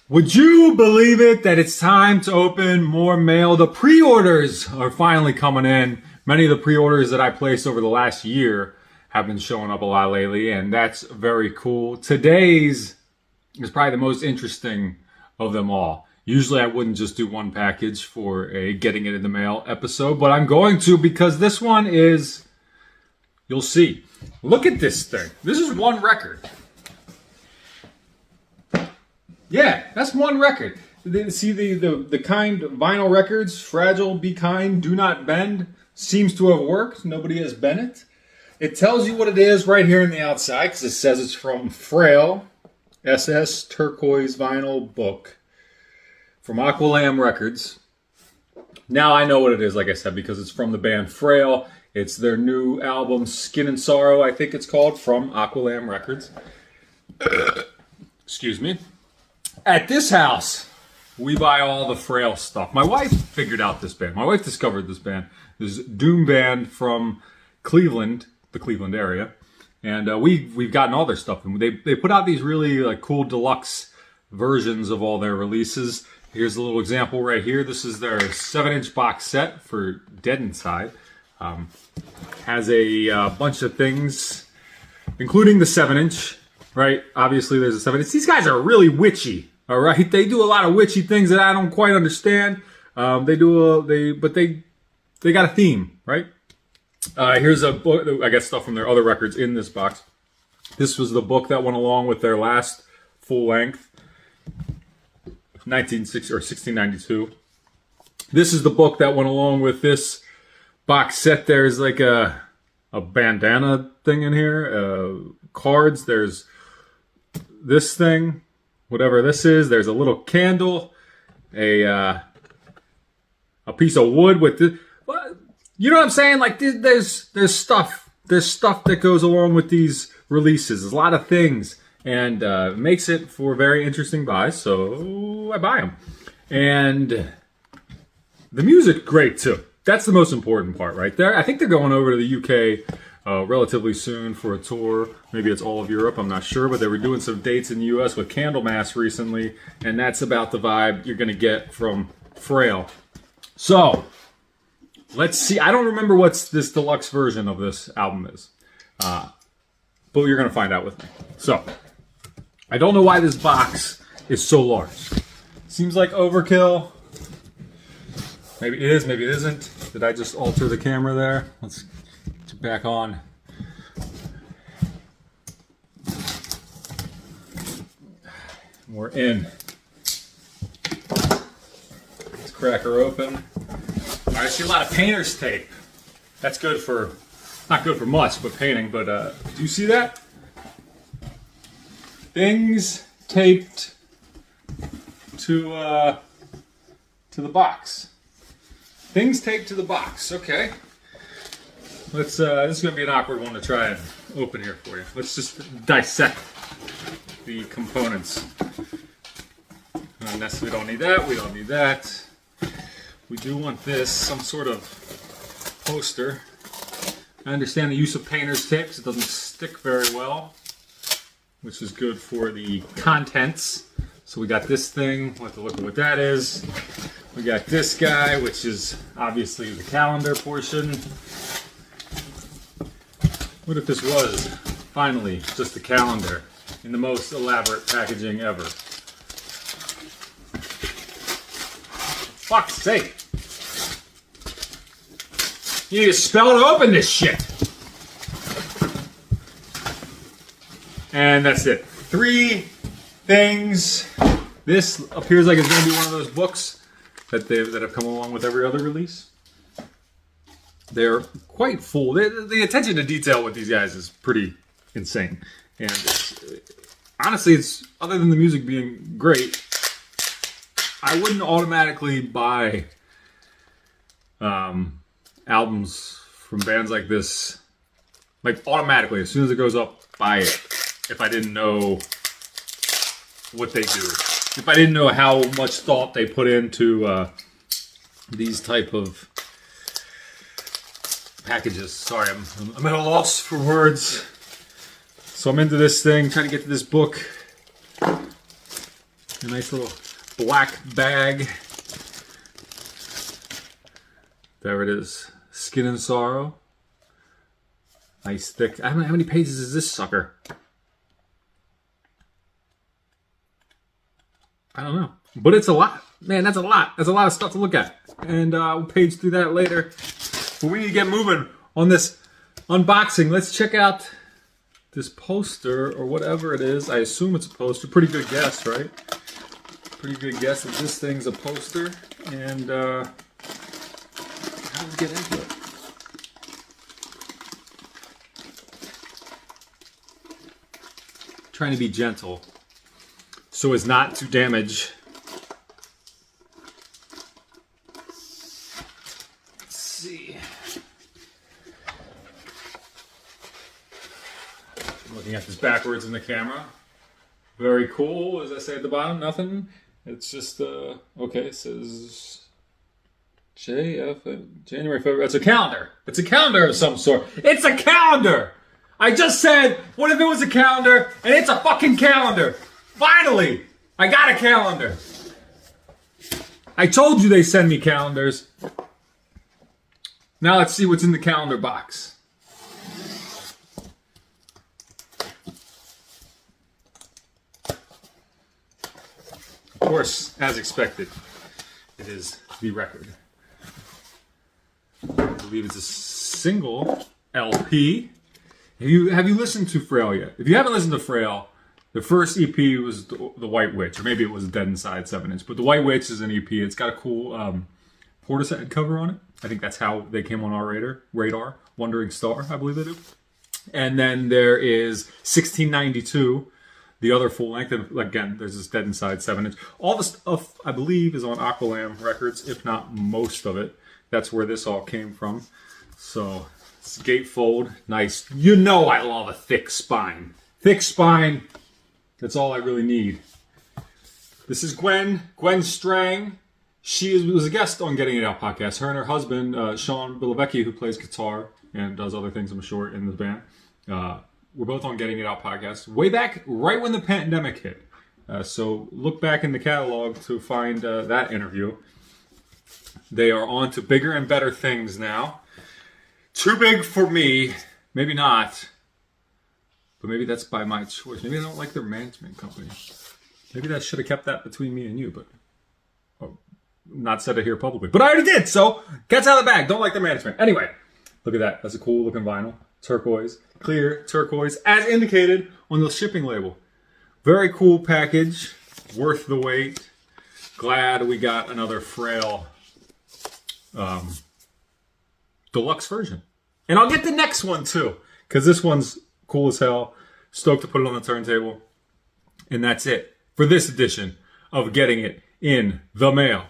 Would you believe it that it's time to open more mail? The pre-orders are finally coming in. Many of the pre-orders that I placed over the last year have been showing up a lot lately, and that's very cool. Today's is probably the most interesting of them all. Usually I wouldn't just do one package for a getting it in the mail episode, but I'm going to because this one is, you'll see. Look at this thing. This is one record. Yeah, that's one record. See the kind vinyl records, Fragile, Be Kind, Do Not Bend, seems to have worked. Nobody has bent it. It tells you what it is right here on the outside because it says it's from Frayle, SS Turquoise Vinyl Book from Aqualam Records. Now I know what it is, like I said, because it's from the band Frayle. It's their new album, Skin and Sorrow, I think it's called, from Aqualam Records. Excuse me. At this house, we buy all the Frayle stuff. My wife figured out this band. My wife discovered this band. This doom band from Cleveland, the Cleveland area. And we've gotten all their stuff. And they put out these really cool deluxe versions of all their releases. Here's a little example right here. This is their 7-inch box set for Dead Inside. Has a bunch of things, including the 7-inch, right? Obviously, there's a 7-inch. These guys are really witchy, all right? They do a lot of witchy things that I don't quite understand. But they got a theme, right? Here's a book. I got stuff from their other records in this box. This was the book that went along with their last full length, 1692. This is the book that went along with this box set. There's like a bandana thing in here, cards. There's this thing, whatever this is. There's a little candle, a piece of wood with this. You know what I'm saying? Like there's stuff that goes along with these releases. There's a lot of things, and makes it for very interesting buys. So I buy them, and the music great too. That's the most important part right there. I think they're going over to the UK relatively soon for a tour. Maybe it's all of Europe, I'm not sure, but they were doing some dates in the US with Candlemass recently, and that's about the vibe you're going to get from Frayle. So let's see. I don't remember what this deluxe version of this album is, but you're going to find out with me. So I don't know why this box is so large. Seems like overkill. Maybe it is, maybe it isn't. Did I just alter the camera there? Let's get it back on. We're in. Let's crack her open. All right, I see a lot of painter's tape. That's good for, not good for much, but painting. But do you see that? Things taped to the box. Things taped to the box. Okay. Let's. This is gonna be an awkward one to try and open here for you. Let's just dissect the components. We don't need that. We don't need that. We do want this, some sort of poster. I understand the use of painter's tape, 'cause it doesn't stick very well, which is good for the contents. So we got this thing. We'll have to look at what that is. We got this guy, which is obviously the calendar portion. What if this was finally just a calendar in the most elaborate packaging ever? Fuck's sake. You need to spell to open this shit. And that's it. 3 things. This appears like it's going to be one of those books that have come along with every other release. They're quite full. The attention to detail with these guys is pretty insane. And honestly, it's other than the music being great, I wouldn't automatically buy albums from bands like this, like automatically, as soon as it goes up, buy it, if I didn't know what they do. If I didn't know how much thought they put into these type of packages. Sorry, I'm at a loss for words. So I'm into this thing, trying to get to this book. A nice little black bag. There it is. Skin and Sorrow. Nice thick. I don't know how many pages is this sucker. I don't know. But it's a lot. Man, that's a lot. That's a lot of stuff to look at. And we'll page through that later. But we need to get moving on this unboxing. Let's check out this poster or whatever it is. I assume it's a poster. Pretty good guess, right? Pretty good guess that this thing's a poster. And how do we get into it? Trying to be gentle so as not to damage. Let's see. I'm looking at this backwards in the camera. Very cool. As I say at the bottom, nothing. It's just okay. It says January, February. It's a calendar. It's a calendar of some sort. It's a calendar. I just said, what if it was a calendar and it's a fucking calendar? Finally, I got a calendar. I told you they send me calendars. Now let's see what's in the calendar box. Of course, as expected, it is the record. I believe it's a single LP. Have you listened to Frayle yet? If you haven't listened to Frayle, the first EP was the White Witch, or maybe it was Dead Inside 7-inch. But the White Witch is an EP. It's got a cool Portishead cover on it. I think that's how they came on our radar. Wandering Star, I believe they do. And then there is 1692, the other full length. And again, there's this Dead Inside 7-inch. All the stuff, I believe, is on Aqualam Records, if not most of it. That's where this all came from. So it's gatefold, nice. You know I love a thick spine. Thick spine. That's all I really need. This is Gwen Strang. She was a guest on Getting It Out podcast. Her and her husband, Sean Bilovecki, who plays guitar and does other things, I'm sure, in the band. We're both on Getting It Out podcast. Way back, right when the pandemic hit. So look back in the catalog to find that interview. They are on to bigger and better things now. Too big for me. Maybe not. But maybe that's by my choice. Maybe I don't like their management company. Maybe I should have kept that between me and you, but not said it here publicly. But I already did, so cat's out of the bag. Don't like the management. Anyway, look at that. That's a cool looking vinyl. Turquoise. Clear turquoise, as indicated on the shipping label. Very cool package. Worth the wait. Glad we got another Frayle deluxe version. And I'll get the next one too, because this one's cool as hell. Stoked to put it on the turntable. And that's it for this edition of Getting It in the Mail.